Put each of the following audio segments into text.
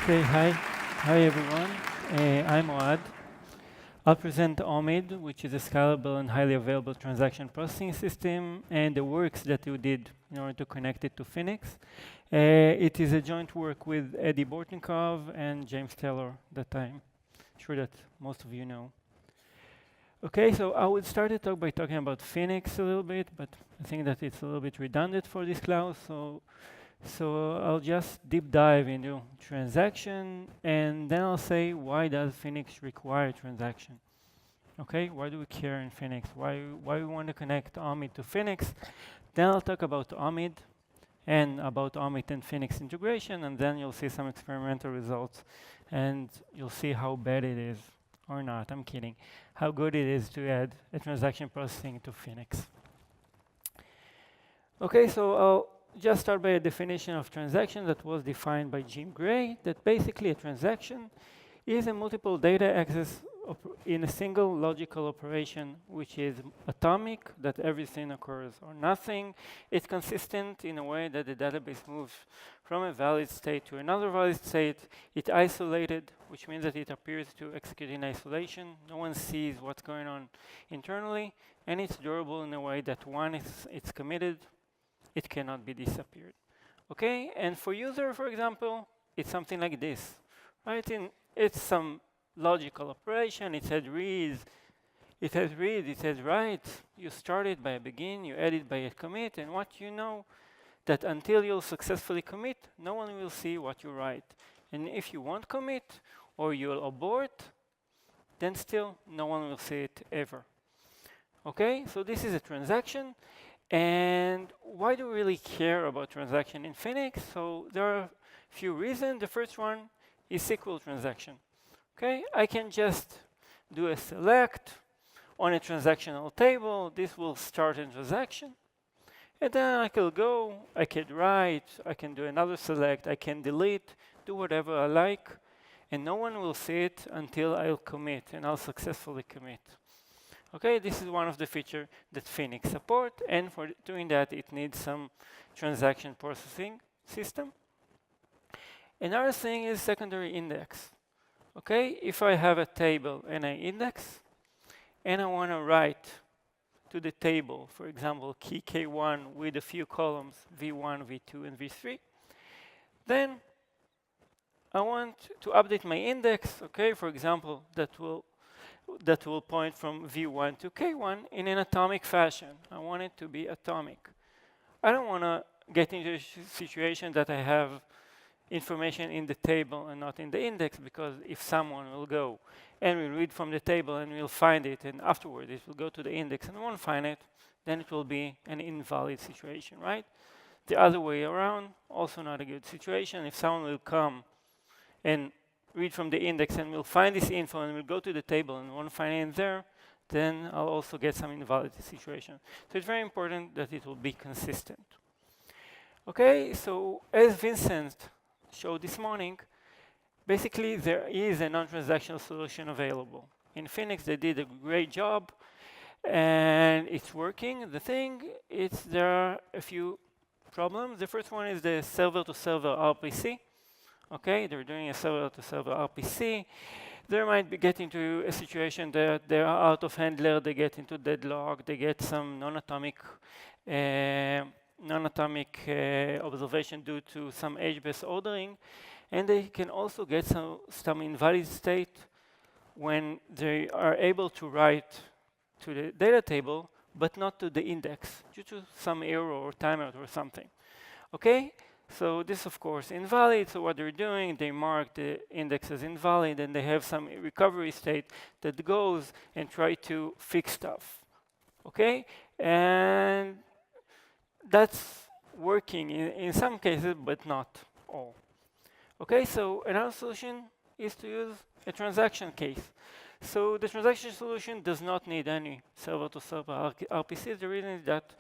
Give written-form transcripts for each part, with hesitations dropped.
Okay, hi. Hi, everyone. I'm Ohad. I'll present Omid, which is a scalable and highly available transaction processing system, and the works that we did in order to connect it to Phoenix. It is a joint work with Eddie Bortnikov and James Taylor that I'm sure that most of you know. Okay, so I would start the talk by talking about Phoenix a little bit, but I think that it's a little bit redundant for this class, so I'll just deep dive into transaction, and then I'll say why does Phoenix require transaction? Okay, why do we care in Phoenix? Why we want to connect Omid to Phoenix? Then I'll talk about Omid and about Omid and Phoenix integration, and then you'll see some experimental results, and you'll see how bad it is, or not, I'm kidding, how good it is to add a transaction processing to Phoenix. Okay, so I'll just start by a definition of transaction that was defined by Jim Gray, that basically a transaction is a multiple data access in a single logical operation, which is atomic, that everything occurs or nothing. It's consistent in a way that the database moves from a valid state to another valid state. It's isolated, which means that it appears to execute in isolation. No one sees what's going on internally, and it's durable in a way that once it's committed, it cannot be disappeared. Okay, and for user, for example, it's something like this, right? It's some logical operation. It said read, it says write. You start it by a begin, you edit by a commit, and what you know that until you'll successfully commit, no one will see what you write. And if you won't commit or you'll abort, then still no one will see it ever. Okay, so this is a transaction. And why do we really care about transaction in Phoenix? So there are a few reasons. The first one is SQL transaction. Okay, I can just do a select on a transactional table. This will start a transaction. And then I can go, I can write, I can do another select, I can delete, do whatever I like, and no one will see it until I'll commit, and I'll successfully commit. Okay, this is one of the features that Phoenix support, and for doing that, it needs some transaction processing system. Another thing is secondary index. Okay, if I have a table and I index, and I want to write to the table, for example, key K1 with a few columns, V1, V2, and V3, then I want to update my index, okay, for example, that will point from V1 to K1 in an atomic fashion. I want it to be atomic. I don't want to get into a situation that I have information in the table and not in the index, because if someone will go and will read from the table and will find it, and afterward it will go to the index and won't find it, then it will be an invalid situation, right? The other way around, also not a good situation. If someone will come and read from the index and will find this info and will go to the table and won't find it there, then I'll also get some invalid situation. So it's very important that it will be consistent. Okay, so as Vincent showed this morning, basically there is a non-transactional solution available. In Phoenix, they did a great job, and it's working. The thing is there are a few problems. The first one is the server-to-server RPC. Okay, they're doing a server-to-server RPC. They might be getting to a situation that they are out of handler, they get into deadlock, they get some non-atomic observation due to some age-based ordering, and they can also get some invalid state when they are able to write to the data table, but not to the index, due to some error or timeout or something. Okay? So this, of course, invalid. So what they're doing, they mark the index as invalid, and they have some recovery state that goes and try to fix stuff. Okay? And that's working in some cases, but not all. Okay, so another solution is to use a transaction case. So the transaction solution does not need any server-to-server RPCs. The reason is that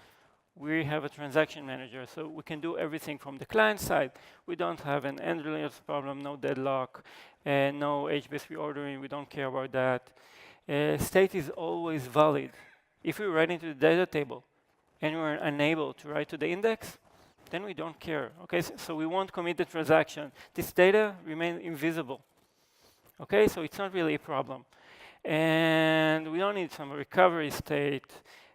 we have a transaction manager, so we can do everything from the client side. We don't have an end layers problem, no deadlock, no age-based reordering. We don't care about that. State is always valid. If we write into the data table and we're unable to write to the index, then we don't care. Okay, so we won't commit the transaction. This data remains invisible. Okay, so it's not really a problem. And we don't need some recovery state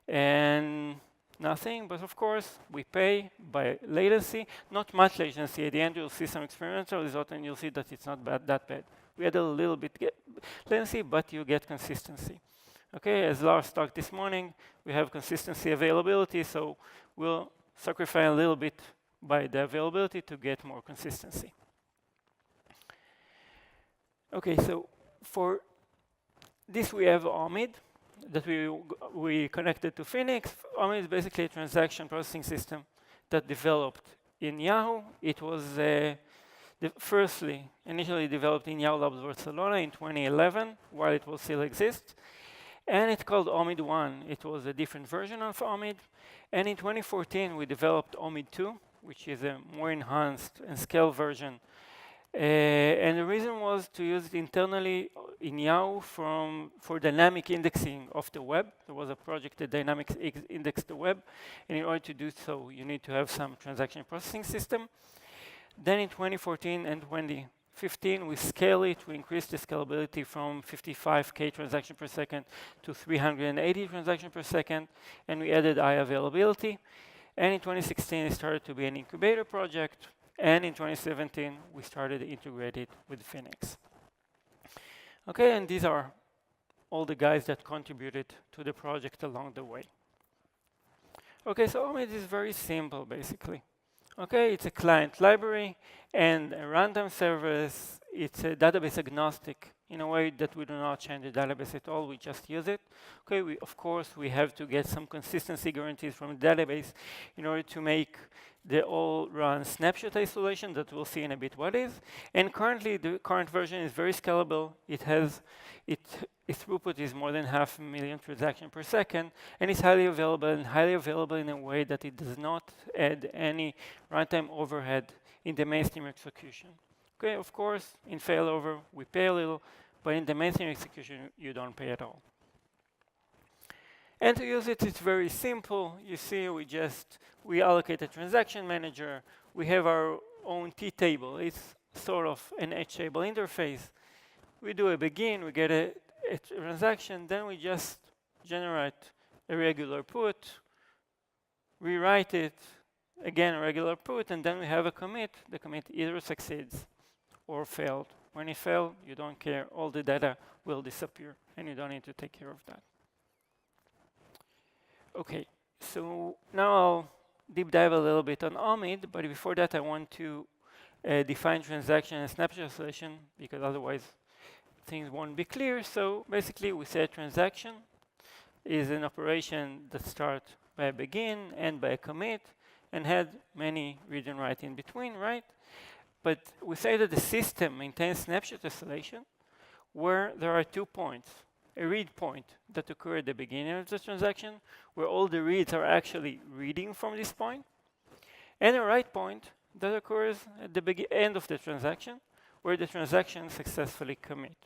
and nothing, but of course, we pay by latency, not much latency. At the end, you'll see some experimental result, and you'll see that it's not that bad. We had a little bit latency, but you get consistency. Okay, as Lars talked this morning, we have consistency availability, so we'll sacrifice a little bit by the availability to get more consistency. Okay, so for this we have Omid that we connected to Phoenix. Omid is basically a transaction processing system that developed in Yahoo. It was initially developed in Yahoo Labs Barcelona in 2011, while it will still exist. And it's called Omid 1. It was a different version of Omid. And in 2014, we developed Omid 2, which is a more enhanced and scaled version. And the reason was to use it internally in Yahoo for dynamic indexing of the web. There was a project that dynamically indexed the web. And in order to do so, you need to have some transaction processing system. Then in 2014 and 2015, we scale it. We increased the scalability from 55K transaction per second to 380 transaction per second. And we added high availability. And in 2016, it started to be an incubator project. And in 2017, we started to integrate it with Phoenix. Okay, and these are all the guys that contributed to the project along the way. Okay, so Omid is very simple, basically. Okay, it's a client library and a runtime service. It's a database agnostic in a way that we do not change the database at all. We just use it. Okay, of course, we have to get some consistency guarantees from the database in order to make the all-run snapshot isolation that we'll see in a bit what is. And currently, the current version is very scalable. Its throughput is more than 500,000 transactions per second, and it's highly available in a way that it does not add any runtime overhead in the mainstream execution. Okay, of course, in failover, we pay a little, but in the mainstream execution, you don't pay at all. And to use it, it's very simple. You see, we allocate a transaction manager. We have our own T-table. It's sort of an H-table interface. We do a begin, we get a transaction, then we just generate a regular put, rewrite it, again, a regular put, and then we have a commit. The commit either succeeds or failed. When it failed, you don't care. All the data will disappear, and you don't need to take care of that. Okay, so now I'll deep dive a little bit on Omid, but before that, I want to define transaction and snapshot isolation, because otherwise things won't be clear. So basically, we say a transaction is an operation that starts by a begin and by a commit and had many read and write in between, right? But we say that the system maintains snapshot isolation where there are 2 points. A read point that occurs at the beginning of the transaction, where all the reads are actually reading from this point, and a write point that occurs at the end of the transaction, where the transaction successfully commit.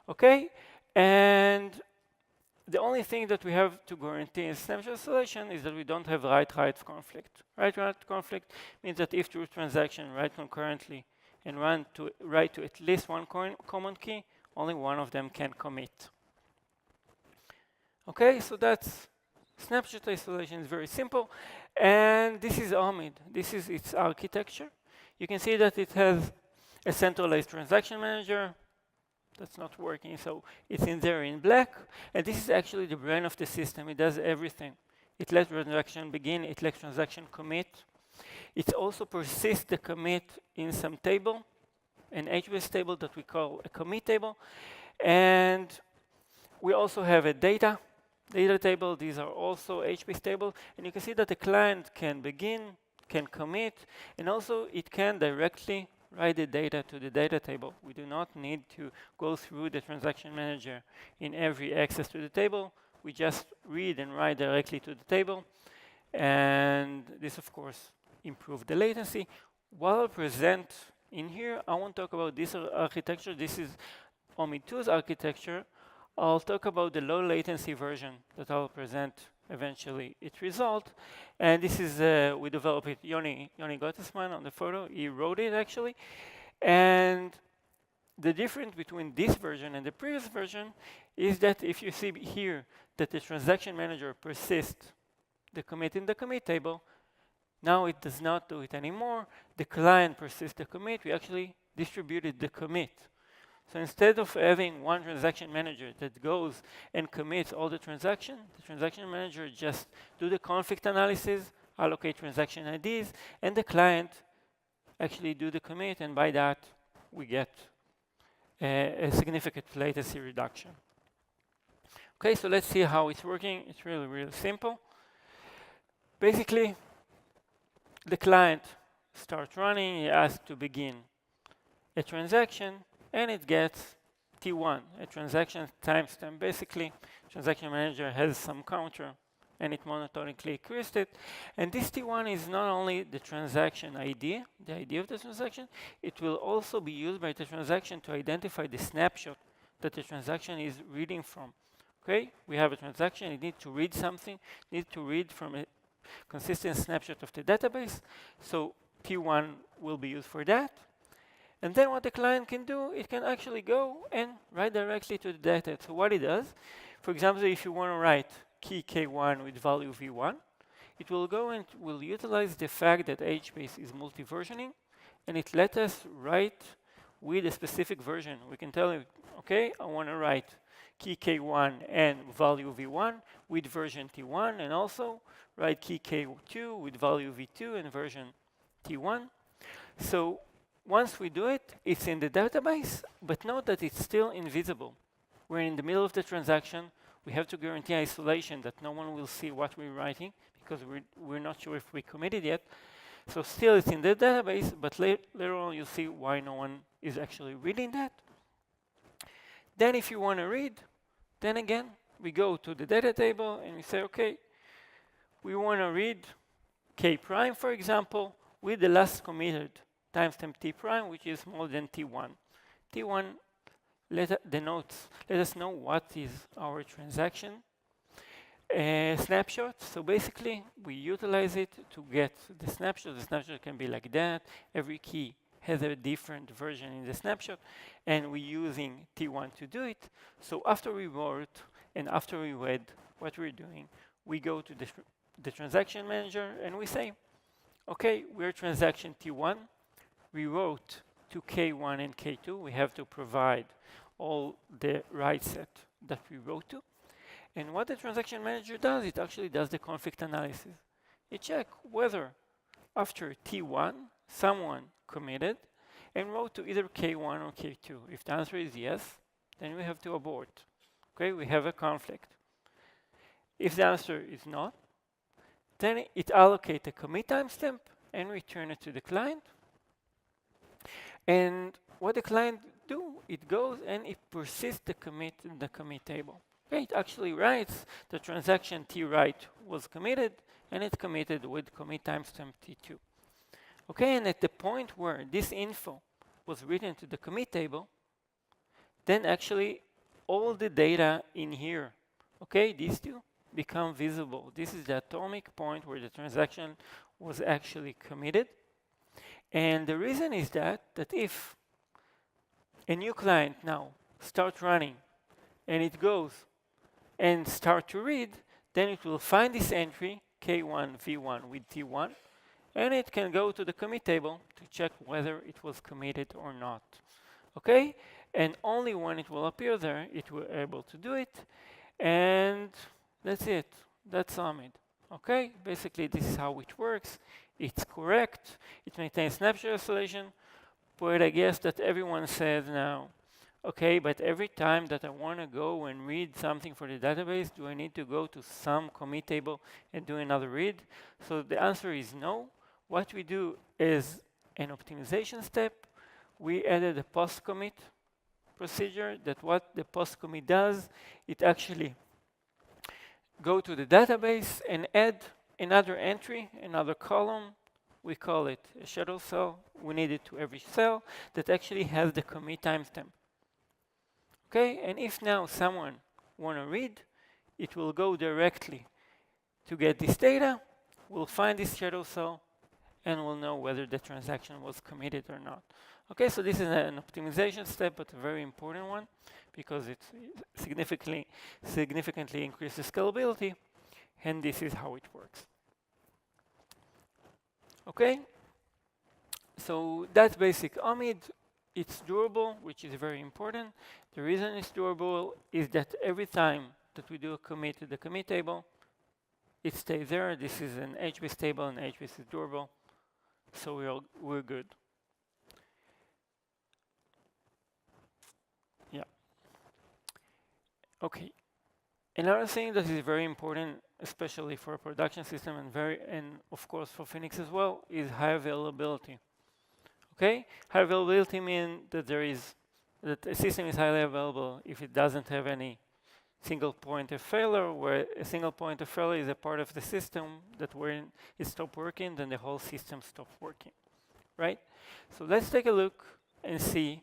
Okay, and the only thing that we have to guarantee in snapshot isolation is that we don't have write-write conflict. Write-write conflict means that if two transactions write concurrently and write to at least one common key, only one of them can commit. Okay, so that's snapshot isolation. Is very simple. And this is Omid. This is its architecture. You can see that it has a centralized transaction manager. That's not working, so it's in there in black. And this is actually the brain of the system. It does everything. It lets transaction begin. It lets transaction commit. It also persists the commit in some table, an HBase table that we call a commit table. And we also have a data table. These are also HBase table. And you can see that the client can begin, can commit, and also it can directly write the data to the data table. We do not need to go through the transaction manager in every access to the table. We just read and write directly to the table. And this, of course, improves the latency. While I'll present in here, I won't talk about this architecture. This is Omid 2's architecture. I'll talk about the low latency version that I'll present eventually it result. And this is, we developed it, Yoni Gottesman on the photo, he wrote it actually. And the difference between this version and the previous version is that if you see here that the transaction manager persists the commit in the commit table, now it does not do it anymore. The client persists the commit. We actually distributed the commit. So instead of having one transaction manager that goes and commits all the transaction manager just do the conflict analysis, allocate transaction IDs, and the client actually do the commit, and by that we get a significant latency reduction. Okay, so let's see how it's working. It's really, really simple. Basically, the client starts running, he asks to begin a transaction, and it gets T1, a transaction timestamp. Basically, transaction manager has some counter, and it monotonically accrues it. And this T1 is not only the transaction ID, the ID of the transaction, it will also be used by the transaction to identify the snapshot that the transaction is reading from. Okay, we have a transaction, it needs to read something, needs to read from a consistent snapshot of the database. So T1 will be used for that. And then what the client can do, it can actually go and write directly to the data. So what it does, for example, if you want to write key K1 with value V1, it will go and will utilize the fact that HBase is multi-versioning, and it let us write with a specific version. We can tell it, okay, I want to write key K1 and value V1 with version T1, and also write key K2 with value V2 and version T1. So once we do it, it's in the database, but note that it's still invisible. We're in the middle of the transaction. We have to guarantee isolation that no one will see what we're writing because we're not sure if we committed yet. So still it's in the database, but later on you'll see why no one is actually reading that. Then if you want to read, then again, we go to the data table and we say, okay, we want to read K prime, for example, with the last committed timestamp T prime, which is more than T1. T1 let us know what is our transaction snapshot. So basically, we utilize it to get the snapshot. The snapshot can be like that. Every key has a different version in the snapshot, and we're using T1 to do it. So after we wrote and after we read what we're doing, we go to the transaction manager and we say, okay, we're transaction T1. We wrote to K1 and K2. We have to provide all the write set that we wrote to. And what the transaction manager does, it actually does the conflict analysis. It checks whether after T1, someone committed and wrote to either K1 or K2. If the answer is yes, then we have to abort. Okay, we have a conflict. If the answer is not, then it allocates a commit timestamp and return it to the client. And what the client do, it goes and it persists the commit in the commit table. Okay, it actually writes the transaction T write was committed, and it's committed with commit timestamp T2. Okay, and at the point where this info was written to the commit table, then actually all the data in here, okay, these two become visible. This is the atomic point where the transaction was actually committed. And the reason is that if a new client now starts running and it goes and start to read, then it will find this entry, K1 V1 with T1, and it can go to the commit table to check whether it was committed or not. Okay? And only when it will appear there, it will be able to do it. And that's it. That's Omid. Okay? Basically, this is how it works. It's correct. It maintains snapshot isolation. But I guess that everyone says now, okay, but every time that I want to go and read something for the database, do I need to go to some commit table and do another read? So the answer is no. What we do is an optimization step. We added a post-commit procedure that what the post-commit does, it actually go to the database and add another entry, another column. We call it a shadow cell. We need it to every cell that actually has the commit timestamp. Okay, and if now someone want to read, it will go directly to get this data, we'll find this shadow cell, and we'll know whether the transaction was committed or not. Okay, so this is an optimization step, but a very important one because it significantly increases scalability, and this is how it works. Okay, so that's basic Omid. It's durable, which is very important. The reason it's durable is that every time that we do a commit to the commit table, it stays there. This is an HBase table, and HBase is durable, so we're good. Yeah. Okay. Another thing that is very important, especially for a production system and of course for Phoenix as well, is high availability. Okay, high availability means that that a system is highly available if it doesn't have any single point of failure, where a single point of failure is a part of the system that when it stops working, then the whole system stops working, right? So let's take a look and see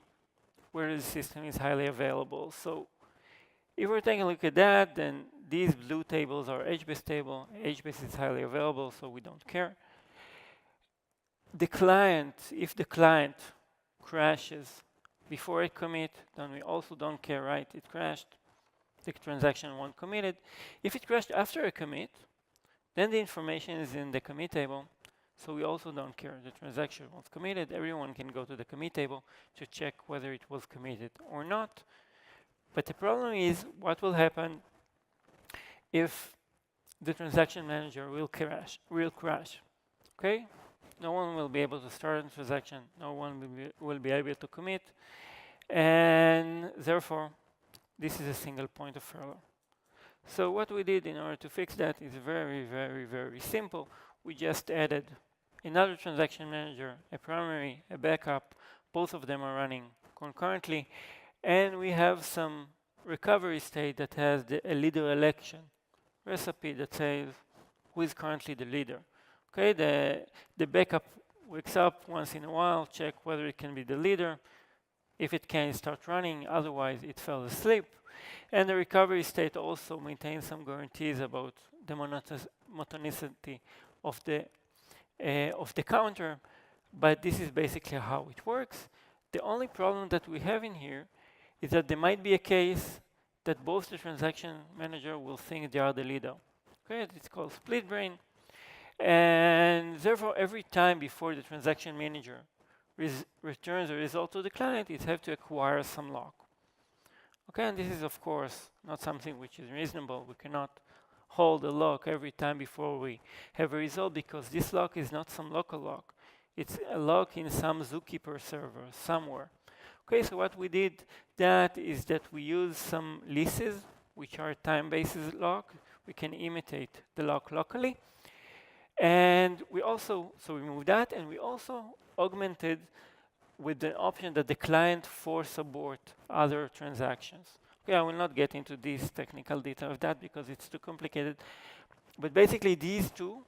where the system is highly available. So if we're taking a look at that, then these blue tables are HBase table. HBase is highly available, so we don't care. The client, if the client crashes before a commit, then we also don't care, right? It crashed, the transaction won't committed. If it crashed after a commit, then the information is in the commit table, so we also don't care. The transaction was committed. Everyone can go to the commit table to check whether it was committed or not. But the problem is what will happen if the transaction manager will crash, okay? No one will be able to start a transaction. No one will be able to commit. And therefore, this is a single point of failure. So what we did in order to fix that is very, very, very simple. We just added another transaction manager, a primary, a backup. Both of them are running concurrently. And we have some recovery state that has a leader election recipe that says who is currently the leader. Okay, the backup wakes up once in a while, check whether it can be the leader. If it can, start running. Otherwise, it fell asleep. And the recovery state also maintains some guarantees about the monotonicity of the counter. But this is basically how it works. The only problem that we have in here is that there might be a case that both the transaction manager will think they are the leader. Okay, it's called split brain. And therefore, every time before the transaction manager returns a result to the client, it has to acquire some lock. Okay, and this is, of course, not something which is reasonable. We cannot hold a lock every time before we have a result because this lock is not some local lock. It's a lock in some Zookeeper server somewhere. Okay, so what we did is that we use some leases, which are time-based lock. We can imitate the lock locally. And we also, so we moved that, and we also augmented with the option that the client force abort other transactions. Okay, I will not get into this technical detail of that because it's too complicated. But basically, these two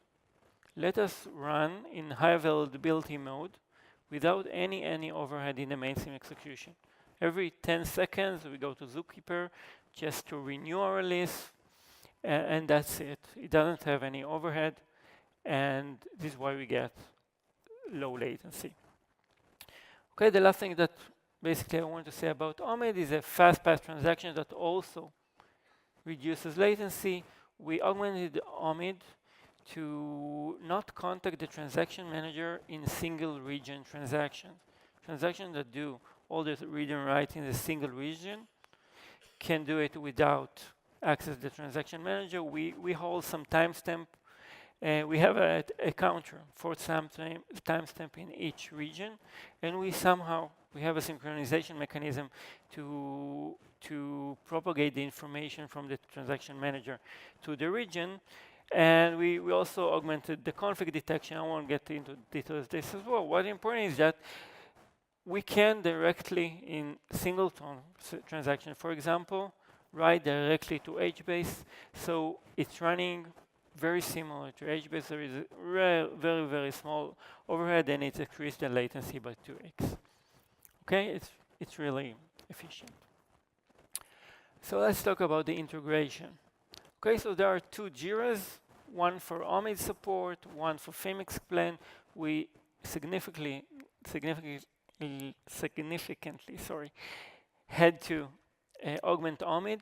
let us run in high availability mode without any overhead in the mainstream execution. Every 10 seconds, we go to Zookeeper just to renew our list, and that's it. It doesn't have any overhead. And this is why we get low latency. Okay, the last thing that basically I want to say about Omid is a fast path transaction that also reduces latency. We augmented Omid to not contact the transaction manager in single region transactions. Transactions that do all the read and write in a single region can do it without access to the transaction manager. We hold some timestamp. We have a counter for timestamp in each region, and we have a synchronization mechanism to propagate the information from the transaction manager to the region. And we also augmented the conflict detection. I won't get into details of this as well. What's important is that we can directly in singleton transaction, for example, write directly to HBase. So it's running very similar to HBase. There is a very, very small overhead, and it's increased the latency by 2x. Okay, it's really efficient. So let's talk about the integration. Okay, so there are two JIRAs one for Omid support, one for Phoenix plan. We significantly, had to augment Omid.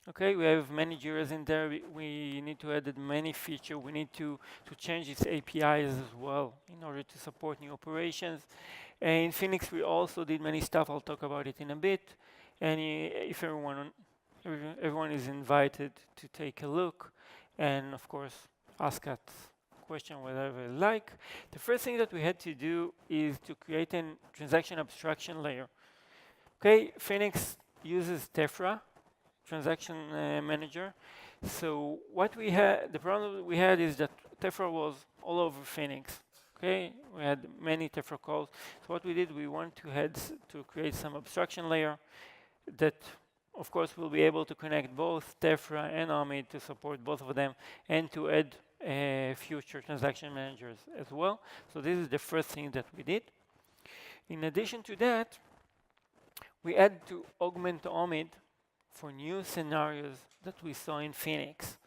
Okay, we have many Jiras in there. We need to add many features. We need to change its APIs as well in order to support new operations. And in Phoenix, we also did many stuff. I'll talk about it in a bit. And if everyone is invited to take a look, and of course, ask us question whatever they like. The first thing that we had to do is to create a transaction abstraction layer. Okay, Phoenix uses Tephra transaction manager. So what we had, the problem we had is that Tephra was all over Phoenix. Okay, we had many Tephra calls. So what we did, we want to create some abstraction layer that, of course, will be able to connect both Tephra and Omid to support both of them and to add future transaction managers as well. So this is the first thing that we did. In addition to that, we had to augment Omid for new scenarios that we saw in Phoenix.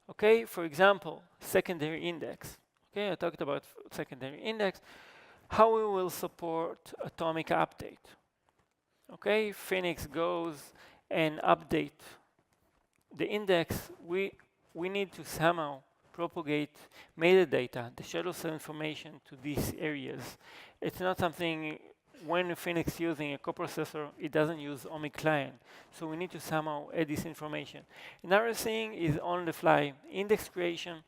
Okay, for example, secondary index. Okay, I talked about secondary index. How we will support atomic update. Okay, Phoenix goes and update the index. We need to somehow propagate metadata, the shadow cell information to these areas. It's not something, when Phoenix using a coprocessor, it doesn't use Omid client. So we need to somehow add this information. Another thing is on the fly index creation.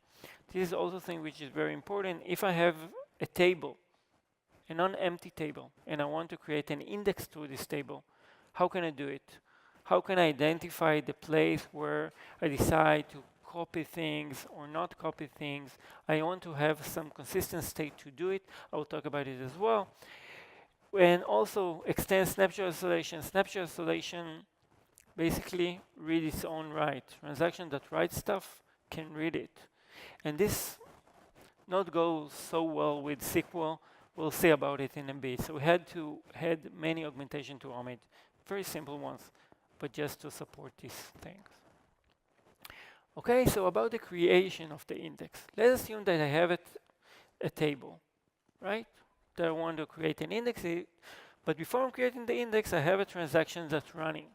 This is also a thing which is very important. If I have a table, a non-empty table, and I want to create an index to this table, how can I do it? How can I identify the place where I decide to copy things or not copy things? I want to have some consistent state to do it. I will talk about it as well. And also extend snapshot isolation. Snapshot isolation basically read its own write. Transaction that writes stuff can read it. And this not goes so well with SQL. We'll see about it in a bit. So we had to add many augmentation to Omid. Very simple ones, but just to support these things. Okay, so about the creation of the index. Let's assume that I have a table, right? That I want to create an index, but before I'm creating the index, I have a transaction that's running.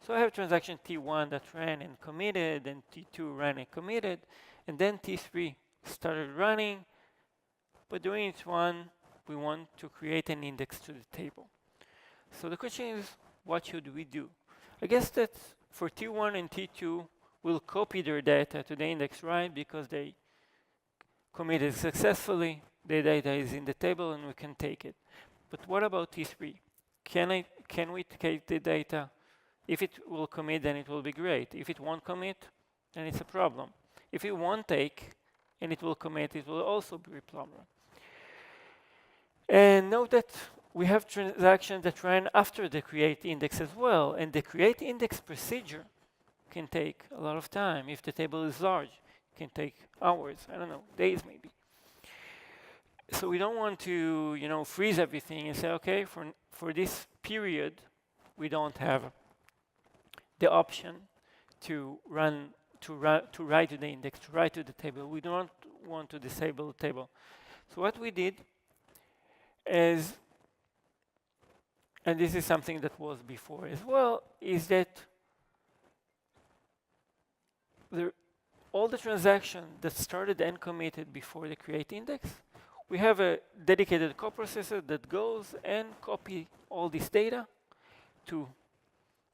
So I have transaction T1 that ran and committed, and T2 ran and committed, and then T3 started running. But during each one, we want to create an index to the table. So the question is, what should we do? I guess that for T1 and T2, we'll copy their data to the index, right? Because they committed successfully, the data is in the table and we can take it. But what about T3? Can we take the data? If it will commit, then it will be great. If it won't commit, then it's a problem. If it won't take and it will commit, it will also be a problem. And note that we have transactions that ran after the create index as well. And the create index procedure can take a lot of time. If the table is large, it can take hours, I don't know, days maybe. So we don't want to, freeze everything and say, okay, for this period, we don't have the option to write to the index, to write to the table. We don't want to disable the table. So what we did is, and this is something that was before as well, is that all the transactions that started and committed before the create index, we have a dedicated coprocessor that goes and copy all this data to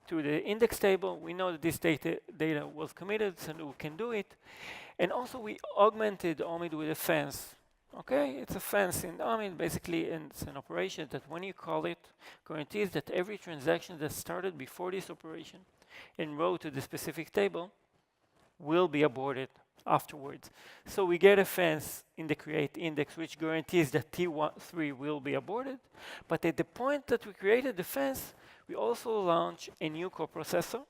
the index table. We know that this data was committed, so we can do it. And also we augmented Omid with a fence. Okay, it's a fence in Omid, basically, and it's an operation that when you call it, guarantees that every transaction that started before this operation and wrote to the specific table will be aborted afterwards. So we get a fence in the create index which guarantees that T3 will be aborted. But at the point that we created the fence, we also launch a new coprocessor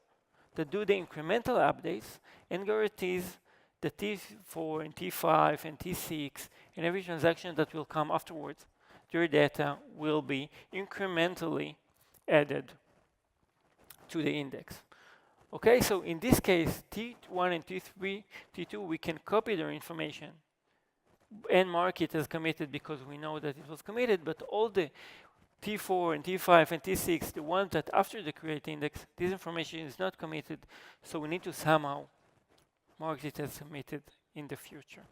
that do the incremental updates and guarantees the T4 and T5 and T6 and every transaction that will come afterwards, their data will be incrementally added to the index. Okay, so in this case, T1 and T2, we can copy their information and mark it as committed because we know that it was committed, but all the T4 and T5 and T6, the ones that after the create index, this information is not committed, so we need to somehow mark it as committed in the future.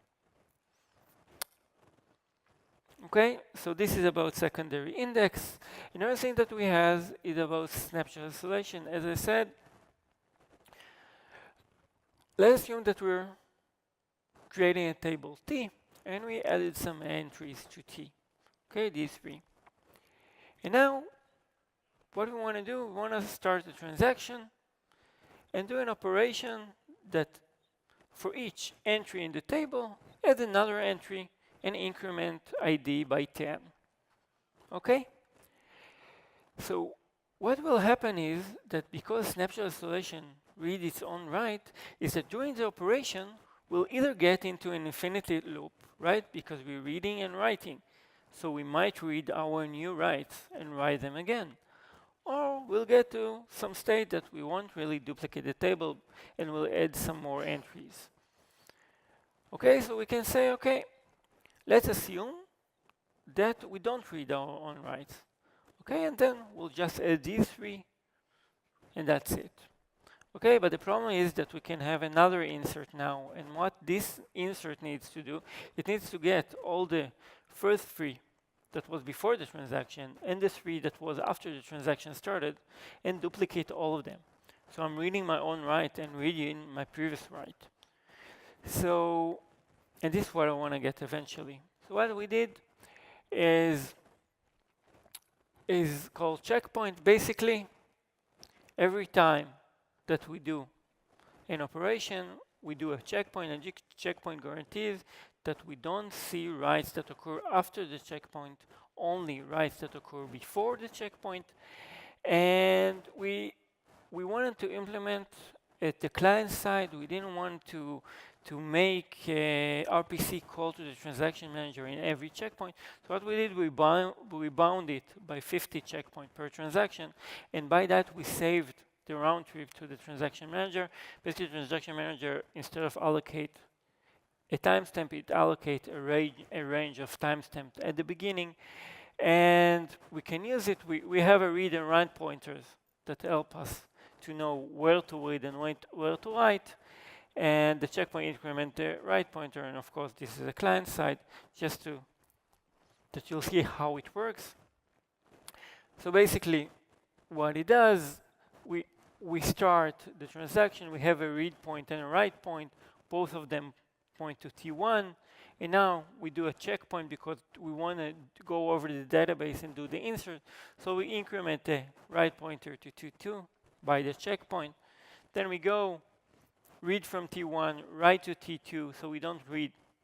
Okay, so this is about secondary index. Another thing that we have is about snapshot isolation. As I said, let's assume that we're creating a table T, and we added some entries to T. Okay, these three. And now, what we want to do, we want to start a transaction and do an operation that for each entry in the table, add another entry and increment ID by 10. Okay? So what will happen is that because snapshot isolation reads its own write, is that during the operation, we'll either get into an infinity loop, right? Because we're reading and writing. So we might read our new writes and write them again. Or we'll get to some state that we won't really duplicate the table and we'll add some more entries. Okay, so we can say, okay, let's assume that we don't read our own writes. Okay, and then we'll just add these three and that's it. Okay, but the problem is that we can have another insert now, and what this insert needs to do, it needs to get all the first three that was before the transaction and the three that was after the transaction started and duplicate all of them. So I'm reading my own write and reading my previous write. So, and this is what I want to get eventually. So what we did is called checkpoint. Basically, every time that we do an operation, we do a checkpoint, and checkpoint guarantees that we don't see writes that occur after the checkpoint, only writes that occur before the checkpoint. And we wanted to implement at the client side, we didn't want to make a RPC call to the transaction manager in every checkpoint. So what we did, we bound it by 50 checkpoints per transaction, and by that we saved the round trip to the transaction manager. Basically, the transaction manager, instead of allocate a timestamp, it allocate a range of timestamps at the beginning, and we can use it. We have a read and write pointers that help us to know where to read and where to write, and the checkpoint increment the write pointer, and of course this is a client side, just that you'll see how it works. So basically, what it does, we start the transaction, we have a read point and a write point, both of them point to T1, and now we do a checkpoint because we want to go over the database and do the insert. So we increment the write pointer to T2 by the checkpoint. Then we go read from T1, write to T2, so we don't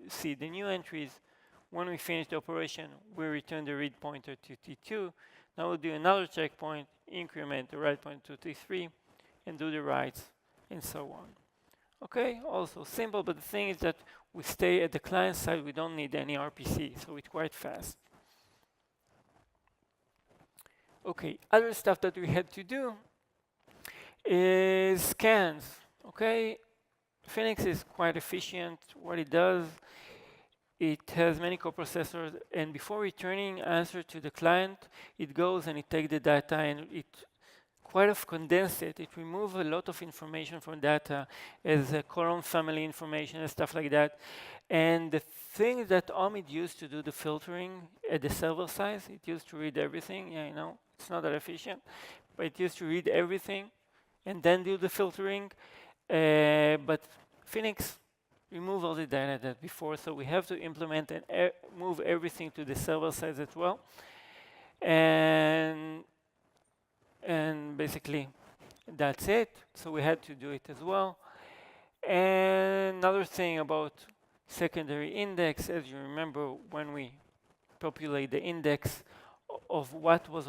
see the new entries. When we finish the operation, we return the read pointer to T2. Now we'll do another checkpoint, increment the write pointer to T3, and do the writes, and so on. Okay, also simple, but the thing is that we stay at the client side, we don't need any RPC, so it's quite fast. Okay, other stuff that we had to do is scans. Okay, Phoenix is quite efficient. What it does, it has many coprocessors, and before returning answer to the client, it goes and it takes the data and it quite condense it. It removes a lot of information from data as a column family information and stuff like that. And the thing that Omid used to do the filtering at the server side, it used to read everything. Yeah, I know, it's not that efficient, but it used to read everything and then do the filtering. But Phoenix removed all the data that before, so we have to implement and move everything to the server side as well. And basically, that's it. So we had to do it as well. And another thing about secondary index, as you remember, when we populate the index of what was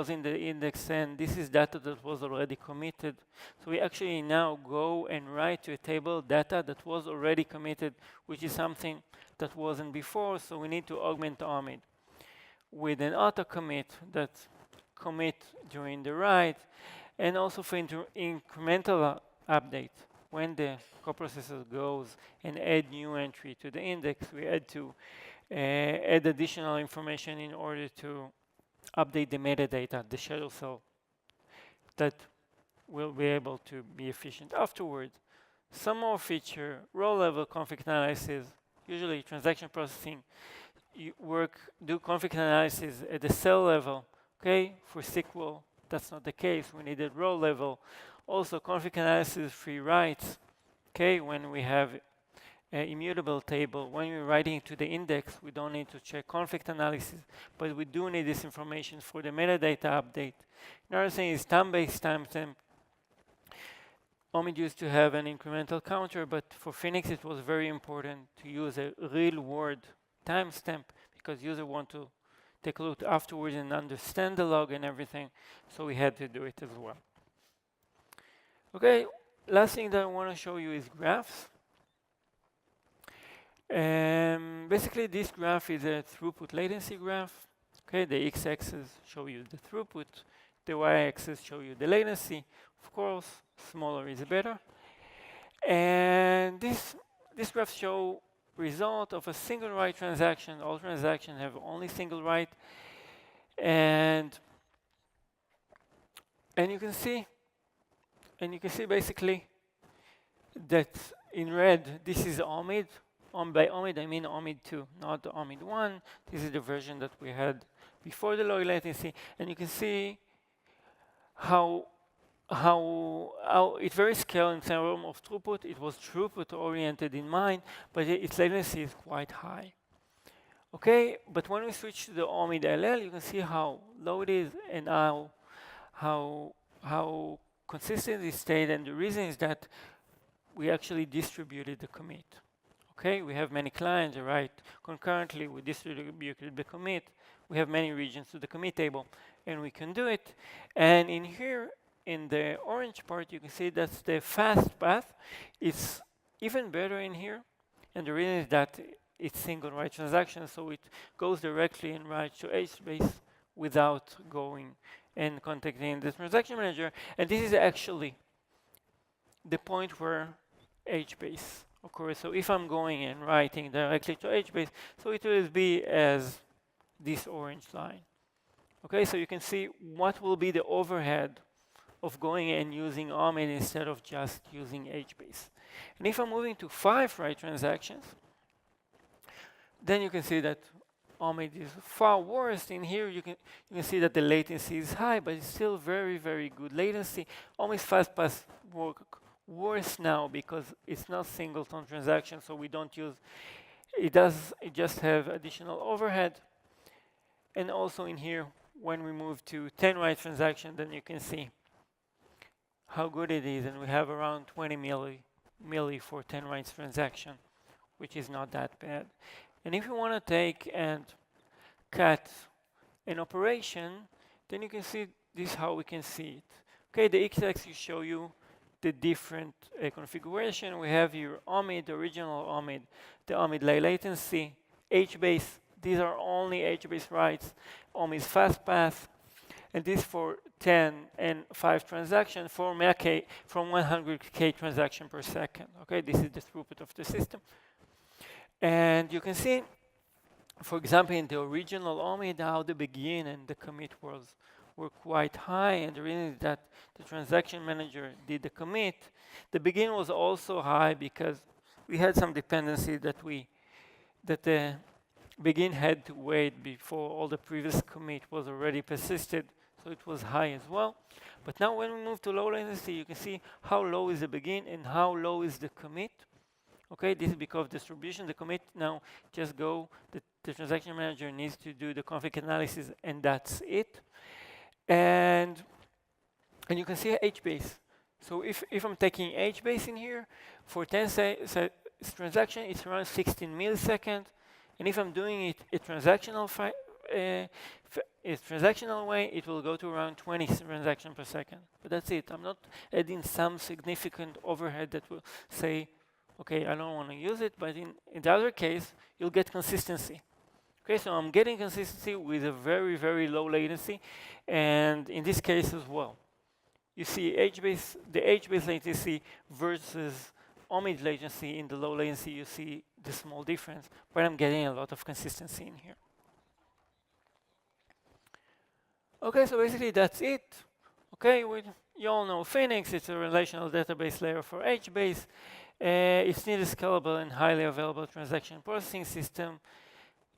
in the index, and this is data that was already committed. So we actually now go and write to a table data that was already committed, which is something that wasn't before. So we need to augment Omid with an auto commit that commit during the write, and also for incremental update. When the coprocessor goes and add new entry to the index, we had to add additional information in order to update the metadata, the shadow cell, that will be able to be efficient afterward. Some more feature, row-level config analysis, usually transaction processing, you do config analysis at the cell level, okay? For SQL, that's not the case. We needed row level. Also, config analysis free writes, okay? When we have an immutable table, when we're writing to the index, we don't need to check config analysis, but we do need this information for the metadata update. Another thing is time-based timestamp. Omid used to have an incremental counter, but for Phoenix it was very important to use a real-world timestamp because users want to take a look afterwards and understand the log and everything, so we had to do it as well. Okay, last thing that I want to show you is graphs. Basically, this graph is a throughput latency graph. Okay, the x-axis show you the throughput, the y-axis show you the latency. Of course, smaller is better. And this graph show result of a single write transaction. All transactions have only single write, and you can see basically that in red this is Omid. By Omid I mean Omid 2, not the Omid 1. This is the version that we had before the low latency, and you can see how it's very scaled in terms of throughput. It was throughput oriented in mind, but its latency is quite high. Okay, but when we switch to the Omid LL, you can see how low it is and how consistent it stayed. And the reason is that we actually distributed the commit. Okay, we have many clients, right? Concurrently, we distributed the commit. We have many regions to the commit table, and we can do it. And in here, in the orange part, you can see that's the fast path. It's even better in here, and the reason is that it's single write transaction, so it goes directly and writes to HBase without going and contacting the transaction manager. And this is actually the point where HBase occurs. So if I'm going and writing directly to HBase, so it will be as this orange line. Okay, so you can see what will be the overhead of going and using Omid instead of just using HBase. And if I'm moving to 5 write transactions, then you can see that Omid is far worse. In here, you can see that the latency is high, but it's still very, very good latency. Omid's fast pass work worse now because it's not singleton transaction, so we don't use it. It just have additional overhead. And also in here, when we move to 10 write transaction, then you can see how good it is, and we have around 20 milli for 10 writes transaction, which is not that bad. And if you want to take and cut an operation, then you can see this how we can see it. Okay, the x-axis show you the different configuration. We have here Omid, the original Omid, the Omid low latency, HBase. These are only HBase writes, Omid's fast path, and this for 10 and 5 transactions from 100K transaction per second. Okay, this is the throughput of the system. And you can see, for example, in the original Omid, how the begin and the commit were quite high, and the reason is that the transaction manager did the commit. The begin was also high because we had some dependency that the begin had to wait before all the previous commit was already persisted, so it was high as well. But now when we move to low latency, you can see how low is the begin and how low is the commit. Okay, this is because of distribution. The commit now just go, the transaction manager needs to do the config analysis, and that's it. And you can see HBase. So if I'm taking HBase in here, for 10 transaction, it's around 16 milliseconds. And if I'm doing it a transactional way, it will go to around 20 transactions per second. But that's it. I'm not adding some significant overhead that will say, okay, I don't want to use it. But in the other case, you'll get consistency. Okay, so I'm getting consistency with a very, very low latency. And in this case as well, you see the H-base latency versus Omid latency. In the low latency, you see the small difference, but I'm getting a lot of consistency in here. Okay, so basically that's it. Okay, you all know Phoenix. It's a relational database layer for H-base. It's neither scalable and highly available transaction processing system.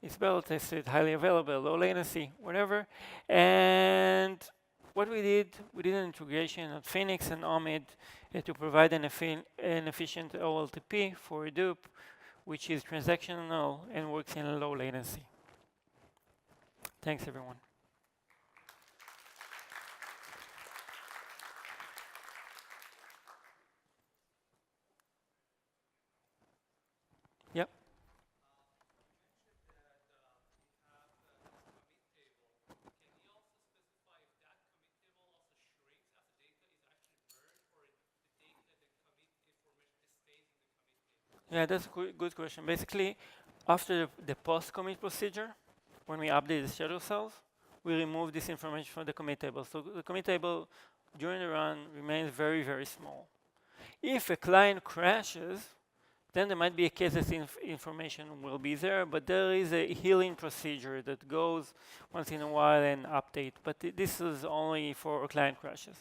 It's well tested, highly available, low latency, whatever. And what we did an integration of Phoenix and Omid to provide an efficient OLTP for Hadoop, which is transactional and works in low latency. Thanks, everyone. Yep. Yeah, that's a good question. Basically, after the post-commit procedure, when we update the schedule cells, we remove this information from the commit table. So the commit table during the run remains very, very small. If a client crashes, then there might be a case that information will be there, but there is a healing procedure that goes once in a while and update. But this is only for client crashes.